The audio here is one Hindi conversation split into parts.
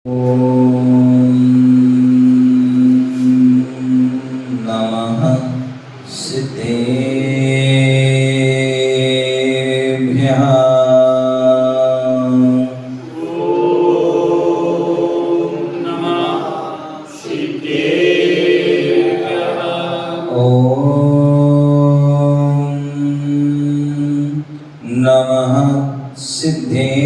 ॐ नमः सिद्धेभ्यः। नमः सिद्धेभ्यः।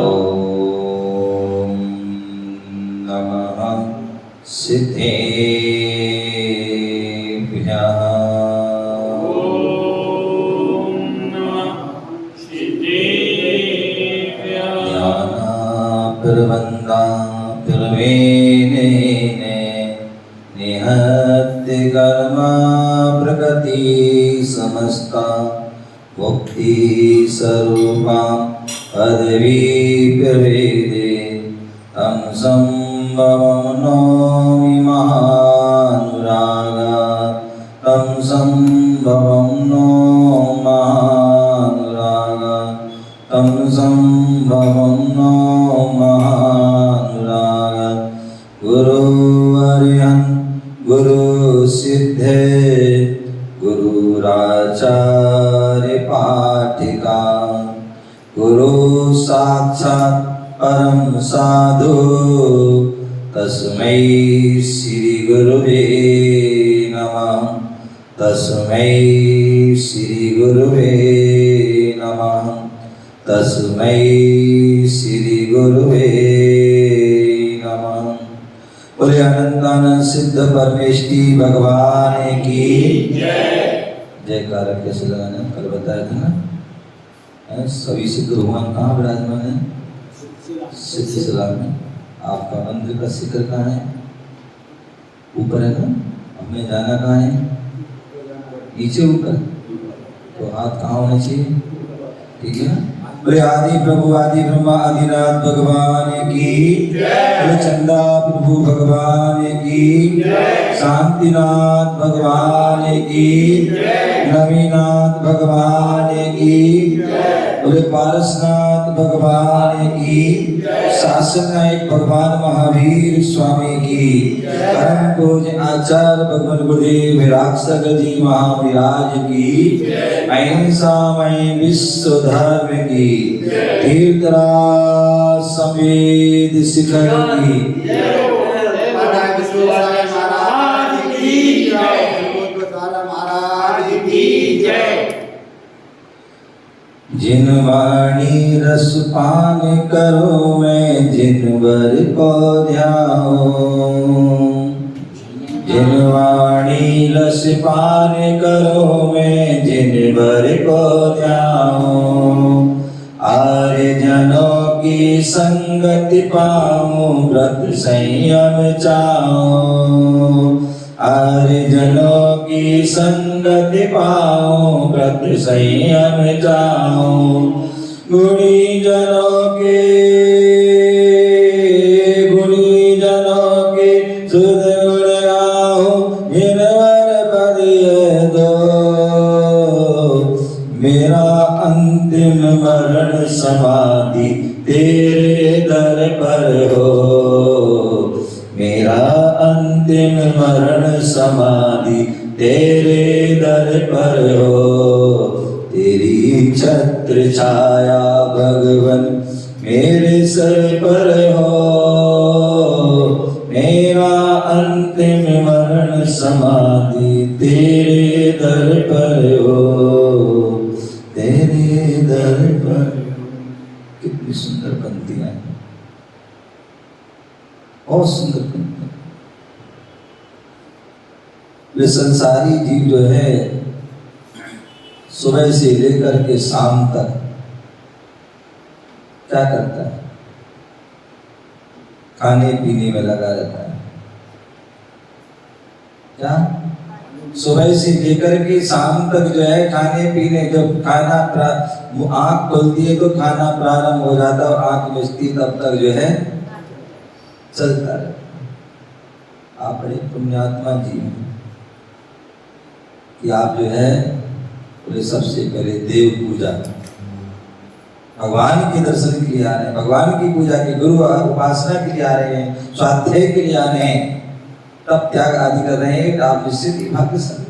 ॐ नमः सिद्धेभ्यः। ज्ञानाप्रबन्धा निहत्य कर्मा प्रकृति समस्ता मुक्ति स्वरूपा पदवीप्यवेदे तं संभवं नौमि महानुरागा तं संभवं नो महानुरागा तं संभवं नो महानुरागा गुरुवर्यं गुरुसिद्धे गुरुराचार्य पाठिका गुरु साक्षात् परम साधु तस्मै श्री गुरुवे नमः। तस्मै श्री गुरुवे नमः। तस्मै श्री गुरुवे नमः। बोले अनंतानंद सिद्ध परमेष्टि भगवान की जयकार। कैसे लगाना कल बताया था ना, सभी सिद्ध भगवान कहाँ विराजमान है? सिद्ध सलाम में। आपका मंदिर का शिखर कहाँ है? ऊपर है ना। हमें जाना कहाँ है? नीचे ऊपर। तो हाथ कहाँ होने चाहिए? ठीक है ना। बोले आदि प्रभु आदि ब्रह्मा आदिनाथ भगवान की बोले चंदा प्रभु भगवान की शांतिनाथ भगवान की नवीनाथ भगवान की बोले पारसनाथ भगवान की शासन नायक भगवान महावीर स्वामी की परम पूज्य आचार्य भगवान गुरुदेव विरासक जी महाविराज की अहिंसामय विश्व धर्म की तीर्थराज समेत शिखर की जिन वाणी रस पान करो मैं जिन वर को ध्याओ। जिन वाणी रस पान करो मैं जिन वर को ध्याओ। आर्य जनों की संगति पाऊं व्रत संयम चाओ। आर्य जनों की संगति पाऊं व्रत संयम जाऊं। गुणीजनों के सुध गुण गाऊं जिनवर पद ये दो। मेरा अंतिम मरण समाधि तेरे दर पर हो। मेरा अंतिम मरण समाधि तेरे दर पर हो। तेरी छत्र छाया भगवन मेरे सर पर हो। मेरा अंतिम मरण समाधि तेरे दर पर हो। तेरे दर पर। कितनी सुंदर पंक्तियां हैं, बहुत सुंदर पंक्ति। वे संसारी जीव जो है सुबह से लेकर के शाम तक क्या करता है? खाने पीने में लगा रहता है। क्या? सुबह से लेकर के शाम तक जो है खाने पीने, जब खाना आंख खुलती है तो खाना प्रारंभ हो जाता है और आंख मिचती तब तक जो है चलता रहता। आप बड़े पुण्यात्मा जीव हैं। कि आप जो है बोले सबसे पहले देव पूजा, भगवान के दर्शन के लिए आ रहे हैं, भगवान की पूजा के गुरु उपासना के लिए आ रहे हैं, स्वाध्याय के लिए आ रहे हैं, तब त्याग आदि कर रहे हैं, आप निश्चित ही भाग्यशाली।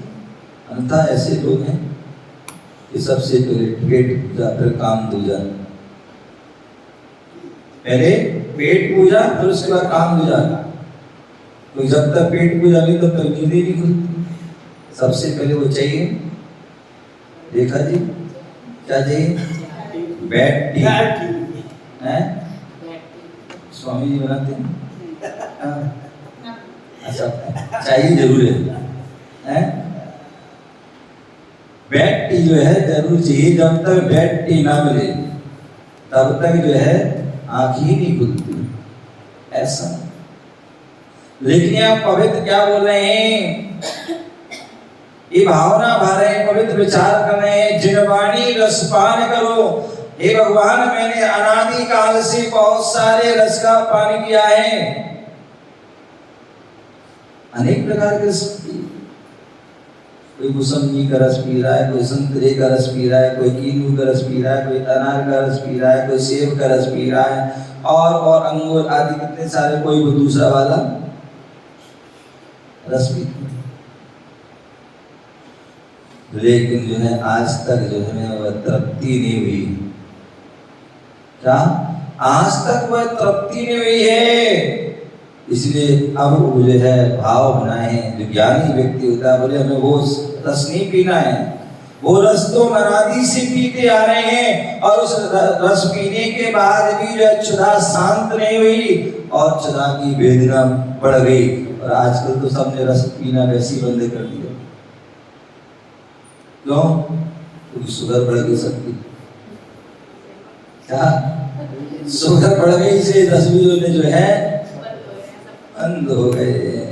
अन्यथा ऐसे लोग हैं कि सबसे पहले पेट पूजा फिर काम दूजा, पहले पेट पूजा फिर उसके बाद काम दूजा। तो जब तक पेट पूजा नहीं तब तक नींद ही नहीं खुलती। सबसे पहले वो चाहिए, देखा जी क्या चाहिए? बैड टी हैं, स्वामी जी बनाते हैं। अच्छा चाहिए जरूर है? बैड टी जो है जरूर चाहिए। जब तक बैड टी ना मिले तब तक जो है आँख ही नहीं खुलती, ऐसा। लेकिन आप पवित्र क्या बोल रहे हैं? ये भावना भर रहे हैं, पवित्र विचार कर रहे हैं, जिनवाणी रसपान करो। हे भगवान, मैंने अनादि काल से बहुत सारे रस का पान किया है, अनेक प्रकार के रस। कोई मौसमी का रस पी रहा है, कोई संतरे का रस पी रहा है, कोई कीनू का रस पी रहा है, कोई अनार का रस पी रहा है, कोई सेब का रस पी रहा है, और अंगूर आदि कितने सारे, कोई वो दूसरा वाला रस पी। लेकिन जो है आज तक जो है वह तृप्ति नहीं हुई। क्या? आज तक वह तृप्ति नहीं हुई है। इसलिए अब वो जो है भाव बनाए हैं। जो ज्ञानी व्यक्ति होता है बोले हमें वो रस नहीं पीना है, वो रस तो अनादि से पीते आ रहे हैं, और उस रस पीने के बाद भी जो क्षुधा शांत नहीं हुई और क्षुधा की वेदना बढ़ गई। और आजकल तो सबने रस पीना वैसे ही बंद कर दिया। क्यों? क्योंकि शुगर बढ़ गई सबकी। क्या? शुगर बढ़ गई, इसलिए रस भी जो है बंद हो गए।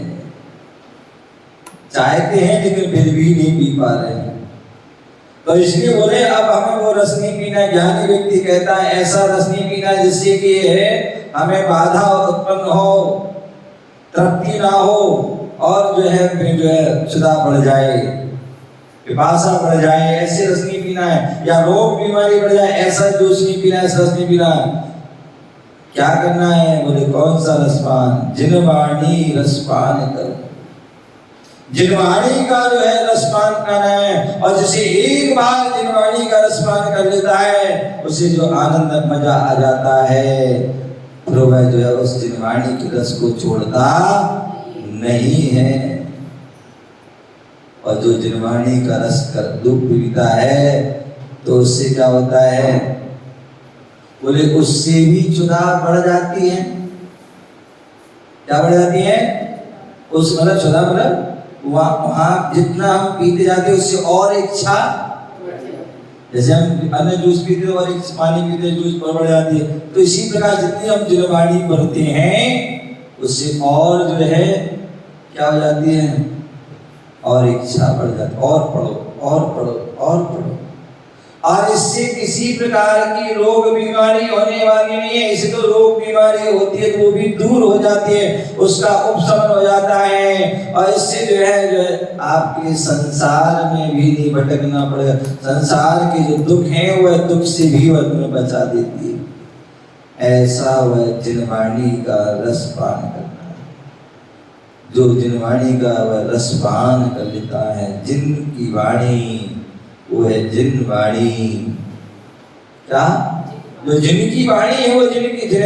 चाहते हैं लेकिन फिर भी नहीं पी पा रहे हैं। तो इसलिए बोले अब हमें वो रस नहीं पीना। ज्ञानी व्यक्ति कहता है ऐसा रस नहीं पीना जिससे कि हमें बाधा उत्पन्न हो, तृप्ति ना हो, और जो है क्षुधा बढ़ जाए, पिपासा बढ़ जाए, ऐसे रस नहीं पीना है। या रोग बीमारी बढ़ जाए, ऐसा जूस नहीं पीना, ऐसा रस नहीं पीना। क्या करना है? बोले कौन सा रसपान? जिनवाणी रसपान करो। जिनवाणी का जो है रसपान करना है, और जिसे एक बार जिनवाणी का रसपान कर लेता है उसे जो आनंद मजा आ जाता है, फिर वह जो है उस जिनवाणी के रस को छोड़ता नहीं है। और जो जिनवाणी का रस कर दुख पीता है तो उससे क्या होता है? बोले उससे भी क्षुधा बढ़ जाती है। क्या बढ़ जाती है? उस मतलब क्षुधा मतलब वहां जितना हम पीते जाते उससे और इच्छा, जैसे हम अन्य जूस पीते हैं और पानी पीते जूस बढ़ जाती है, तो इसी प्रकार जितनी हम जिनवाणी भरते हैं उससे और जो है क्या हो जाती है? और इच्छा बढ़ जाती है, और पढ़ो और पढ़ो और पढ़ो। और इससे किसी प्रकार की रोग बीमारी होने वाली नहीं है। इससे तो रोग बीमारी होती है तो वो भी दूर हो जाती है, उसका उपशमन हो जाता है। और इससे जो है आपके संसार में भी नहीं भटकना पड़ेगा। संसार के जो दुख हैं वह दुख से भी वह तुम्हें बचा देती है। ऐसा वह जिनवाणी का रस पान करता है। जो जिनवाणी का वह रस पान कर लेता है, जिनकी वाणी वो है जिनवाणी। क्या? जो जिनकी वाणी है वो जिनकी जो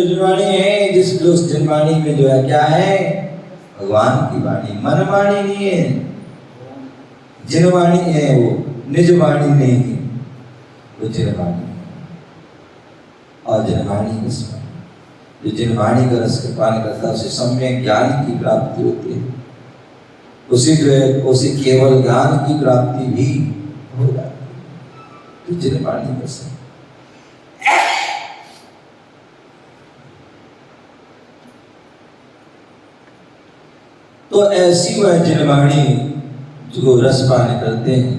जिनवाणी है, जिस जिनवाणी में जो है क्या है? भगवान की वाणी। मन वाणी नहीं है, जिनवाणी है, वो निज वाणी नहीं है, वो जिनवाणी। और जिनवाणी रस, जो जिनवाणी का रस पान करता है उसे सम्यक ज्ञान की प्राप्ति होती है। उसे जो है उसे केवल ज्ञान की प्राप्ति भी हो जाती है। तो जिनवाणी रस, तो ऐसी वह जिनवाणी जो रस पान करते हैं।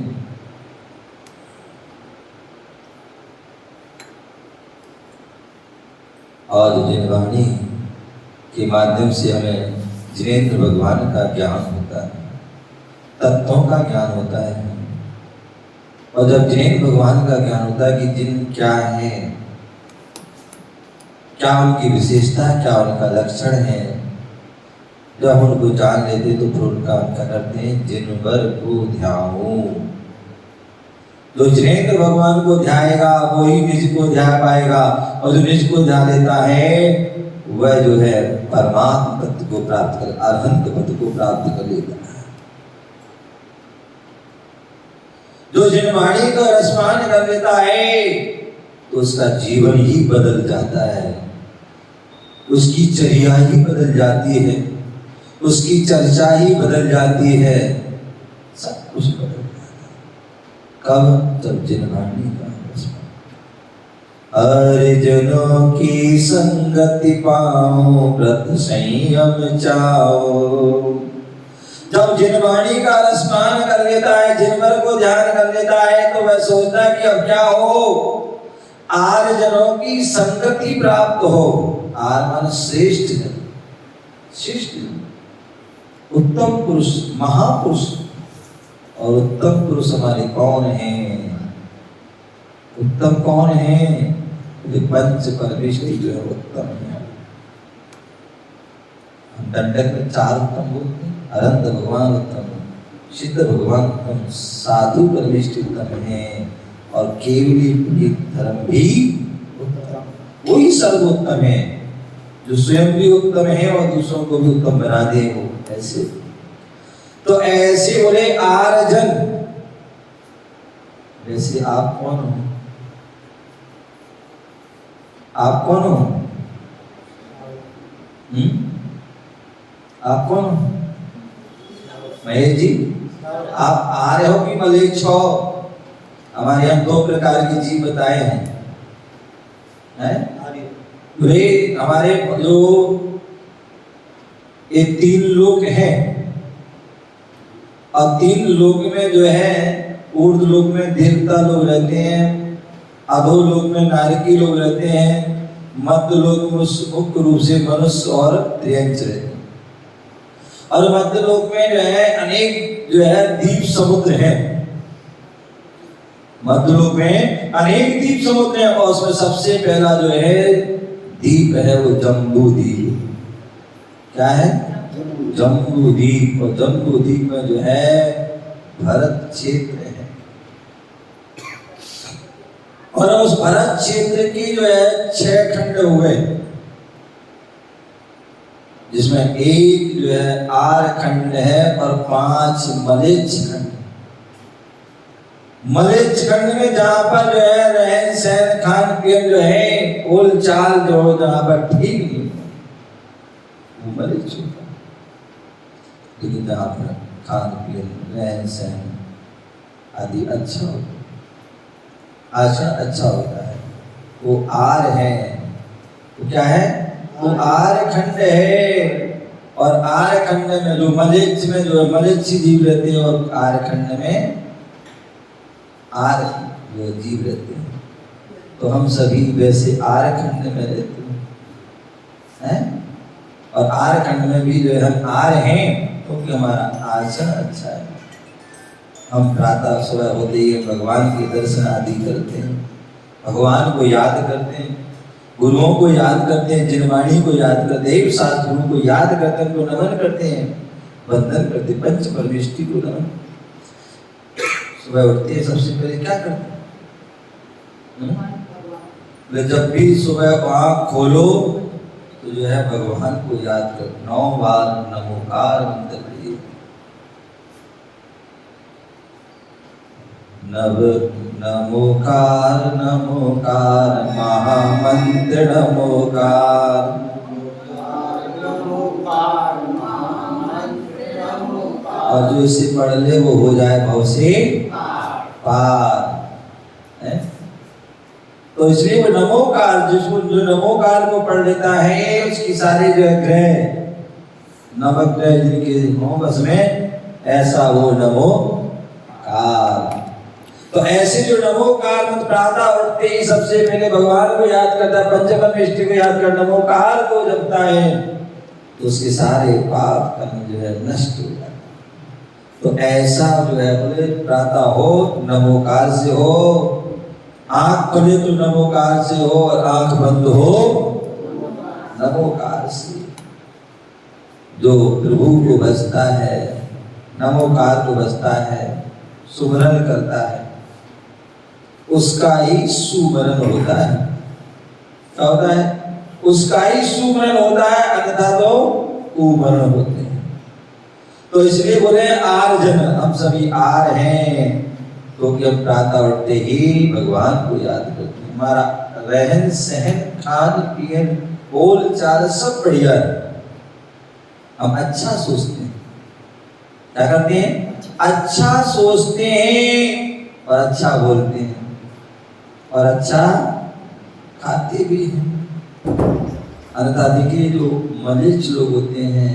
और जिनवाणी के माध्यम से हमें जिनेंद्र भगवान का ज्ञान होता है। तत्वों का ज्ञान होता है। और जब जिन भगवान का ज्ञान होता है कि जिन क्या है, क्या उनकी विशेषता, क्या उनका लक्षण है, जब उनको जान लेते तो फिर उनका क्या करते हैं, जिनवर को ध्याओ। जो जिनेंद्र भगवान को ध्याएगा वही निज को ध्या पाएगा, और जो निज को ध्या लेता है वह जो है परमात्म तत्व को प्राप्त कर, अरहंत पद को प्राप्त कर लेता है। जो जिन वाणी का रसपान कर लेता है तो उसका जीवन ही बदल जाता है, उसकी चर्या ही बदल जाती है, उसकी चर्चा ही बदल जाती है, सब कुछ बदल जाता है। कब? जब जिन वाणी का रसपान। अर्जुनों की संगति पाओ, व्रत संयम चाओ। जब जिनवाणी का रसपान कर लेता है, जिनवर को ध्यान कर लेता है, तो वह सोचता है कि अब क्या हो, आर्यजनों की संगति प्राप्त हो। आर मान श्रेष्ठ है, शिष्ट, उत्तम पुरुष, महापुरुष। और उत्तम पुरुष हमारे कौन हैं? उत्तम कौन है? पंच परमेष्टि जो है उत्तम है। हम दंडक में 4 उत्तम बोलते हैं। अनंत भगवान उत्तम, सिद्ध भगवान उत्तम, साधु परमेष्टि उत्तम है, और केवली धर्म भी उत्तम। वही सर्वोत्तम है जो स्वयं भी उत्तम है और दूसरों को भी उत्तम बना दे। वो ऐसे, तो ऐसे बोले आर्जन। वैसे आप कौन हो? आप कौन हो? आप कौन हो? महेश जी, आप आर्य हो कि मलेच्छ हो? हमारे यहाँ 2 प्रकार के जीव बताए हैं, वे हमारे जो ये 3 लोक हैं, और 3 लोक में जो है, ऊर्ध्व लोक में देवता लोग रहते हैं, अधोलोक में नारकी लोग रहते हैं, मध्य लोक में मुख्य रूप से मनुष्य और त्रियंच रहते हैं। और मध्य लोक में जो है अनेक जो है द्वीप समुद्र हैं। मध्य लोक में अनेक द्वीप समुद्र हैं, और उसमें सबसे पहला जो है द्वीप है वो जम्बू द्वीप। क्या है? जम्बू द्वीप। और जम्बू द्वीप में जो है भरत क्षेत्र है, और उस भरत क्षेत्र की जो है 6 खंड हुए, जिसमें एक जो है आर खंड है और 5 मलेच्छ खंड। मलेच्छ खंड में जहां पर जो है रहन सहन खान पीन जो है बोल चाल जो जहां पर ठीक नहीं वो मलेच्छ होता है, लेकिन जहां पर खान पीन रहन सहन आदि अच्छा होता है, आचरण अच्छा होता है, वो आर है। वो क्या है? वो आर्य खंड है। और आर्य खंड में जो मलेच्छ में जो मलेच्छ जीव रहते हैं, और आर्य खंड में आर्य जो जीव रहते हैं। तो हम सभी वैसे आर्य खंड में रहते हैं, और आर्य खंड में भी जो है हम आर्य हैं, क्योंकि हमारा आचरण अच्छा है। हम प्रातः सुबह होते ही भगवान के दर्शन आदि करते हैं, भगवान को याद करते हैं, गुरुओं को याद करते हैं, जिनवाणी को याद करते हैं, शास्त्रों को याद करते हैं, उनको नमन करते हैं, वंदन करते हैं, पंच परमेष्टि को नमन। सुबह उठते हैं सबसे पहले क्या करते हैं? जब भी सुबह आँख खोलो तो जो है भगवान को याद कर, 9 बार नमोकार मंत्र पढ़िए। नमोकार नमोकार महामंत्र नमोकार। और जो इसे पढ़ ले वो हो जाए भव से पार है। तो इसलिए वो नमोकार, जिसको जो नमोकार को पढ़ लेता है उसकी सारे जो ग्रह नवग्रह जिनके हों बस में, ऐसा वो नमोकार। तो ऐसे जो नमोकार मंत्र प्रातः उठते ही सबसे पहले भगवान को याद करता है, पंचपरमेष्टि को याद कर नमोकार को जपता है, तो उसके सारे पाप कर्म जो है नष्ट हो जाते हैं। तो ऐसा जो है बोले प्रातः हो नमोकार से हो, आंख खुले तो नमोकार से हो और आंख बंद हो नमोकार से। जो प्रभु को भजता है, नमोकार को भजता है, सुमरन करता है, उसका ही सुमरन होता है। क्या होता है? उसका ही सुमरन होता है, अन्यथा तो कुमरण होते हैं। तो इसलिए बोले आर्जन, हम सभी आर हैं, तो कि हम प्रातः उठते ही भगवान को याद करते हैं। हमारा रहन सहन, खान पीन, बोल चाल सब बढ़िया है। हम अच्छा सोचते हैं, क्या करते हैं? अच्छा सोचते हैं और अच्छा बोलते हैं और अच्छा खाते भी हैं। अन्यथा देखिए जो मलिच लोग होते हैं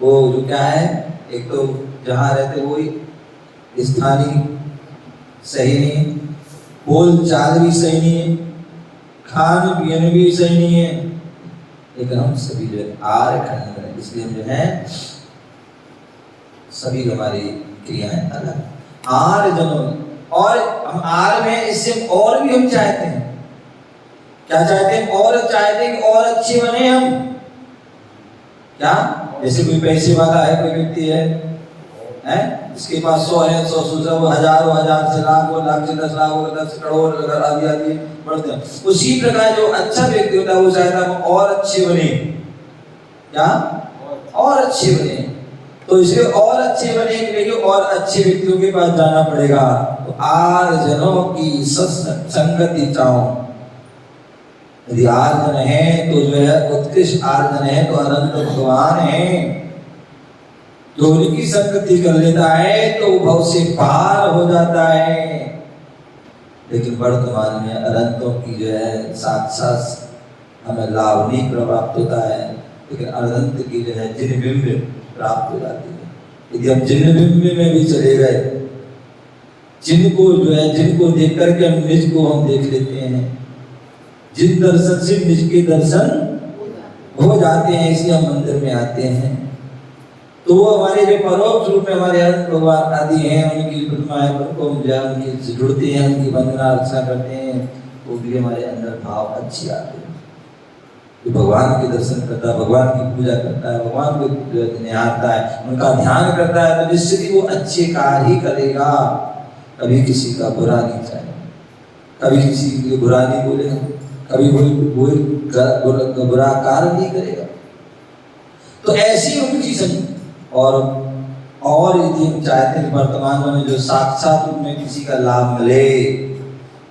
वो जो क्या है, एक तो जहाँ रहते वो स्थानीय सही नहीं, बोल चाल भी सही नहीं है, खान पीन भी सही नहीं है, लेकिन हम सभी जो है आर खंड है, इसलिए हम जो है सभी हमारी क्रियाएं अलग आर जनों। और हम आर में इससे और भी हम चाहते हैं, क्या चाहते हैं? और चाहते हैं कि और अच्छे बने हम। क्या? जैसे कोई पैसे वाला है, कोई व्यक्ति है इसके पास 100 है, 100 वो हजारों हजार से लाखों, लाख से 10 लाख, 10 करोड़ अगर आदि आदि बढ़ते हैं। उसी प्रकार जो अच्छा व्यक्ति होता है वो चाहता है और अच्छे बने। क्या? और अच्छे बने। तो इसलिए और अच्छे बने के लिए और अच्छे व्यक्तियों के पास जाना पड़ेगा। तो आर जनों की संगति चाहो। यदि आर्जन है तो जो है उत्कृष्ट आर्जन है, तो अनंत भगवान है, जो उनकी संगति कर लेता है तो भव से पार हो जाता है। लेकिन वर्तमान में अनंतों की जो है साक्षात हमें लाभ नहीं प्राप्त होता है, लेकिन अनंत की जो है जिनबिंब प्राप्त हो जाती है। यदि हम जिनबिंब में भी चले गए, जिनको जो है जिनको देख करके हम निज को हम देख लेते हैं, जिन दर्शन से निज के दर्शन हो जाते हैं, इसलिए हम मंदिर में आते हैं। तो वो हमारे जो परोक्ष रूप में हमारे अनंत भगवान आदि हैं, उनकी प्रतिमाएं पर को उनके जुड़ते हैं, उनकी वंदना अर्चना करते हैं, वो भी हमारे अंदर भाव अच्छी आते हैं। तो भगवान के दर्शन करता है, भगवान की पूजा करता है, भगवान को निहारता है, उनका ध्यान करता है, तो निश्चित ही वो अच्छे कार्य ही करेगा। कभी किसी का बुरा नहीं चाहेगा, कभी किसी के लिए बुरा नहीं बोलेगा, कभी कोई बुरा कार्य नहीं करेगा। तो ऐसी उनकी संगति। और यदि हम चाहते हैं वर्तमान में जो साक्षात रूप में किसी का लाभ मिले,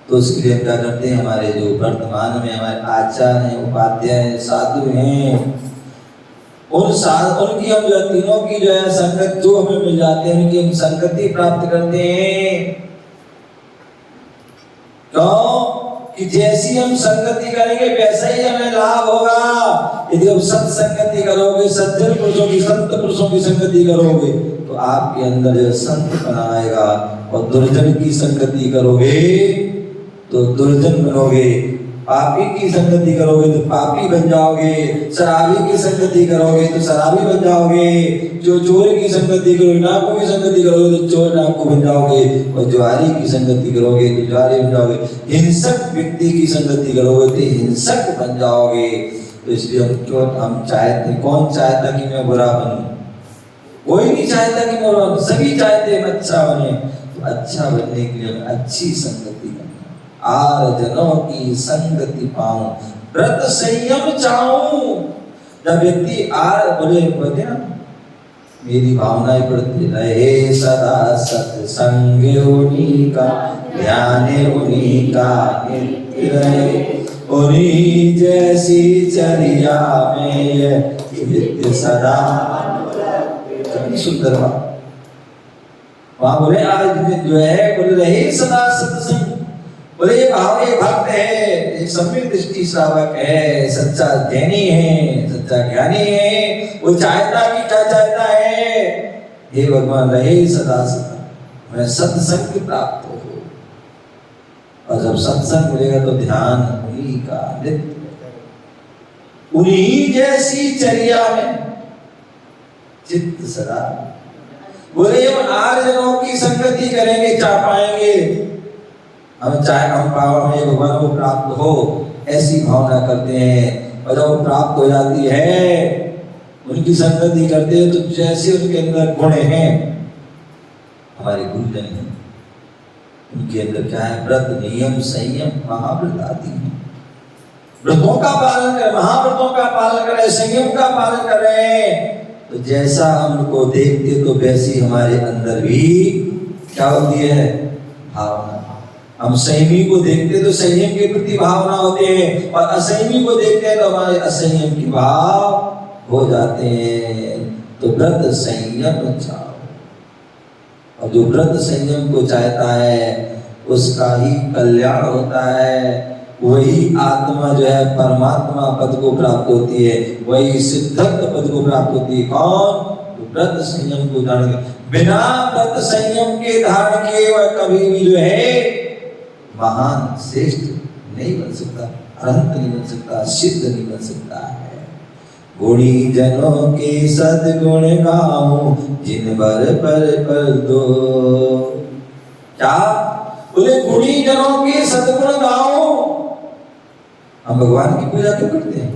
तो उसके लिए क्या करते हैं? हमारे जो वर्तमान में हमारे आचार्य हैं, उपाध्याय हैं, साधु हैं, उनकी हम जो तीनों की जो है संगत जो हमें मिल जाते हैं, उनकी हम संगति प्राप्त करते हैं। क्यों? कि जैसी हम संगति करेंगे वैसा ही हमें लाभ होगा। यदि हम सत्संगति करोगे, सज्जन पुरुषों की, संत पुरुषों की संगति करोगे, तो आपके अंदर जो संत बना आएगा। और दुर्जन की संगति करोगे तो दुर्जन बनोगे, पापी की संगति करोगे तो पापी बन जाओगे, शराबी की संगति करोगे तो शराबी बन जाओगे, जो चोर की संगति करोगे, डाकू की संगति करोगे तो चोर डाकू बन जाओगे, और जुआरी की संगति करोगे तो जुआरी बन जाओगे, हिंसक व्यक्ति की संगति करोगे तो हिंसक बन जाओगे। तो इसलिए हम चाहते, कौन चाहता कि मैं बुरा बनूं? कोई नहीं चाहता कि मैं बुरा बनूं, सभी चाहते हैं अच्छा बने। तो अच्छा बनने के लिए अच्छी संगति करना, आर्जनों की संगति पाऊं, व्रत संयम चाहूं। जब व्यक्ति बोलते ना, मेरी भावनाएं बढ़ती रहे सदा सत्संग उन्हीं का, ध्यान उन्हीं का नित्य रहे, उन्हीं जैसी चर्या में नित्य सदा। कितनी सुंदर बात। वहां बोले आज जो है बोले रहे सदा सत्संग। बोले ये भाव एक भक्त है, एक सम्यक दृष्टि श्रावक है, सच्चा ज्ञानी है, सच्चा ज्ञानी है। वो चाहता कि क्या चाहता है? हे भगवान रहे सदा सदा, मैं सत्संग प्राप्त हो। और जब सत्संग मिलेगा तो ध्यान उन्हीं का नित्य, उन्हीं जैसी चर्या में चित्त सदा। बोले हम आर्यजनों की संगति करेंगे क्या पाएंगे, हम चाहे हम पाव में भगवान को प्राप्त हो ऐसी भावना करते हैं। और जब प्राप्त हो जाती है उनकी संगति करते हैं तो जैसे उनके अंदर गुण हैं, हमारे गुरुजन हैं, उनके अंदर क्या है, व्रत नियम संयम महाव्रत आदि है। व्रतों का पालन करें, महाव्रतों का पालन करें, संयम का पालन करें, तो जैसा हम उनको देखते तो वैसी हमारे अंदर भी क्या होती है, भावना। हम संयमी को देखते तो संयम के प्रति भावना होते हैं, और असंयमी को देखते हैं तो हमारे असंयम की भाव हो जाते हैं। तो व्रत संयम चाहो, और जो व्रत संयम को चाहता है उसका ही कल्याण होता है, वही आत्मा जो है परमात्मा पद को प्राप्त होती है, वही सिद्धत्व पद को प्राप्त होती है। कौन? तो व्रत संयम को धारण के, बिना व्रत संयम के धारण किए वह कभी भी जो है महान श्रेष्ठ नहीं बन सकता, अनंत नहीं बन सकता, सिद्ध नहीं बन सकता है। गुणी जनों के सद्गुण गाऊं जिन पर दो, क्या बोले, गुणी जनों के सद्गुण गाऊं। हम भगवान की पूजा क्यों करते हैं,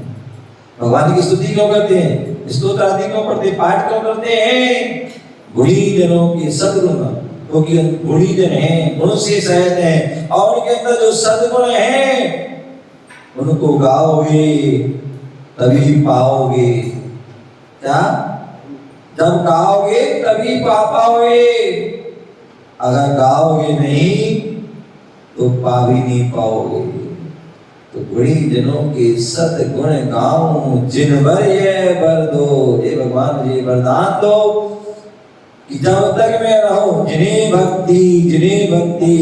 भगवान की स्तुति क्यों करते हैं, स्तोत्र आदि क्यों पढ़ते हैं, पाठ क्यों करते हैं? गुणी जनों के सद्गुण, क्योंकि गुणी जन हैं, गुण से सहित हैं, और उनके अंदर जो सद्गुण हैं उनको गाओगे तभी पाओगे। क्या? जब गाओगे तभी पाओगे, अगर गाओगे नहीं तो पा भी नहीं पाओगे। तो गुणी जनों के सद्गुण गाऊं जिन बर ये बर दो, हे भगवान मुझे वरदान दो कि जब तक मैं रहूं जिन्हें भक्ति जिन्हें भक्ति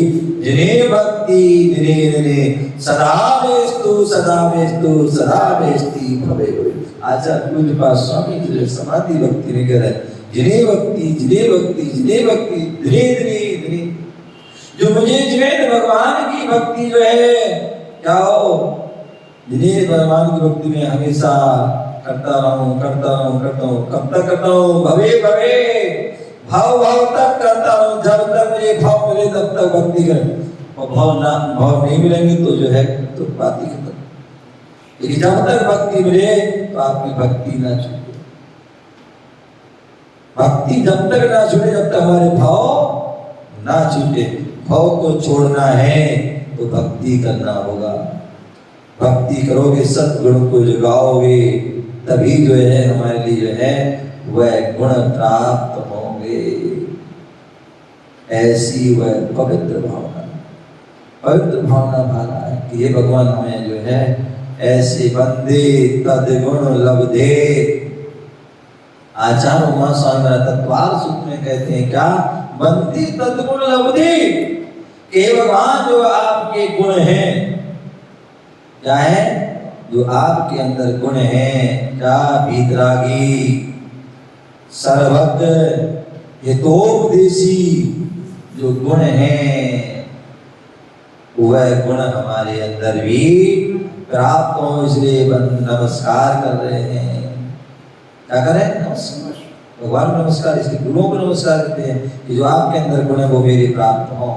जिन्हें भक्ति जिन्हें जिन्हें सदा वेस्तु सदा वेस्तु सदा वेस्ति भवे। आचार्य पूज्य पाद स्वामी जी समाधि भक्ति में कह रहे हैं, जिन्हें भक्ति जिन्हें भक्ति जिन्हें भक्ति जिन्हें जिन्हें जिन्हें, जो मुझे जिन्हें भगवान की भक्ति जो है क्या हो, जिन्हें भगवान की भक्ति में हमेशा करता रहूं करता रहूं करता हूं, कब तक करता हूं, भवे भवे भाव भाव तक करता हूं, जब तक मुझे भाव मिले तब तक भक्ति करें, और भाव नहीं मिलेंगे तो जो है तो बात ही खत्म। लेकिन जब तक भक्ति मिले तो आपकी भक्ति ना छूटे, भक्ति जब तक ना छूटे, जब तक हमारे भाव ना छूटे। भाव को छोड़ना है तो भक्ति करना होगा, भक्ति करोगे सद्गुण को जगाओगे तभी जो है हमारे लिए जो है वह गुण प्राप्त होंगे। ऐसी वह पवित्र भावना भाना है कि ये भगवान हमें जो है ऐसे बंदे तद्गुण लब्धे। आचार्य उमा स्वामी तत्वार सूत्र में कहते हैं क्या, बंदी तद्गुण लब्धे, कि भगवान जो आपके गुण हैं, क्या है, जो आपके अंदर गुण हैं, क्या, भीतरागी, सर्वज्ञ, हितोपदेशी जो गुण हैं, वह गुण हमारे अंदर भी प्राप्त हो, इसलिए नमस्कार कर रहे हैं। क्या करें? नमस्कार, भगवान को नमस्कार, इसलिए गुरुओं को नमस्कार करते हैं कि जो आपके अंदर गुण है वो मेरे प्राप्त हो।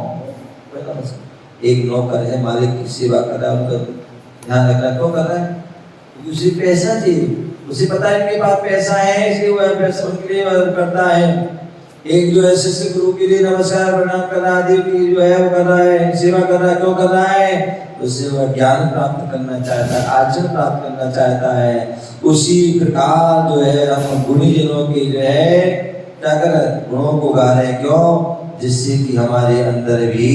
एक नौकर है, मालिक की सेवा कर रहा है, उनका ध्यान रखना, क्यों कर रहा है? उसे पैसा चाहिए, उसे पता है इनके पास पैसा है, इसलिए वह पैसा उनके लिए करता है। एक जो है शिष्य गुरु के लिए नमस्कार प्रणाम कर रहा है, देव की जो है वो कर रहा है, सेवा कर रहा है, क्यों कर रहा है? उससे वह ज्ञान प्राप्त करना चाहता है, आचरण प्राप्त करना चाहता है। उसी प्रकार जो है हम गुणीजनों के जो है क्या कर रहे हैं, गुणों को गा रहे हैं, क्यों? जिससे कि हमारे अंदर भी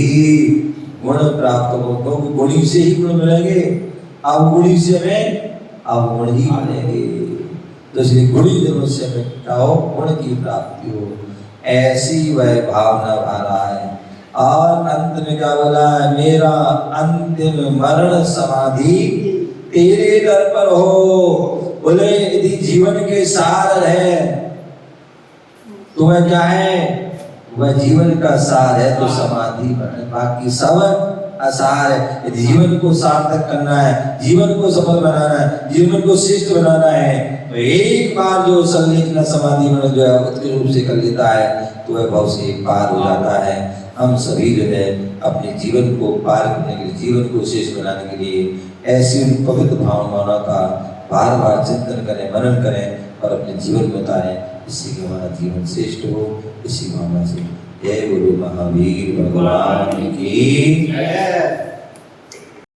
गुण प्राप्त हो, क्योंकि गुणी से ही गुण मिलेंगे, अब गुणी से हमें अब गुण ही मिलेंगे। तो इसलिए गुणीजनों से हमें क्या हो, गुण की प्राप्ति हो, ऐसी वह भावना भाना है। और अंत में क्या बोला है, मेरा अंतिम मरण समाधि तेरे दर पर हो। बोले यदि जीवन के सार है तो वह क्या है, वह जीवन का सार है तो समाधि मरण, बाकी सब आसार है। जीवन को सार्थक करना है, जीवन को सफल बनाना है, जीवन को श्रेष्ठ बनाना है, तो एक बार जो संलेखना समाधि में जो है उत्कृष्ट रूप से कर लेता है तो वह भाव से पार हो जाता है। हम सभी जो है अपने जीवन को पार करने के लिए, जीवन को श्रेष्ठ बनाने के लिए ऐसी पवित्र भावनाओं का बार बार चिंतन करें, मनन करें और अपने जीवन में उतारें। इससे कि हमारा जीवन श्रेष्ठ हो। इसी भावना से जय गुरु महावीर भगवान की जय।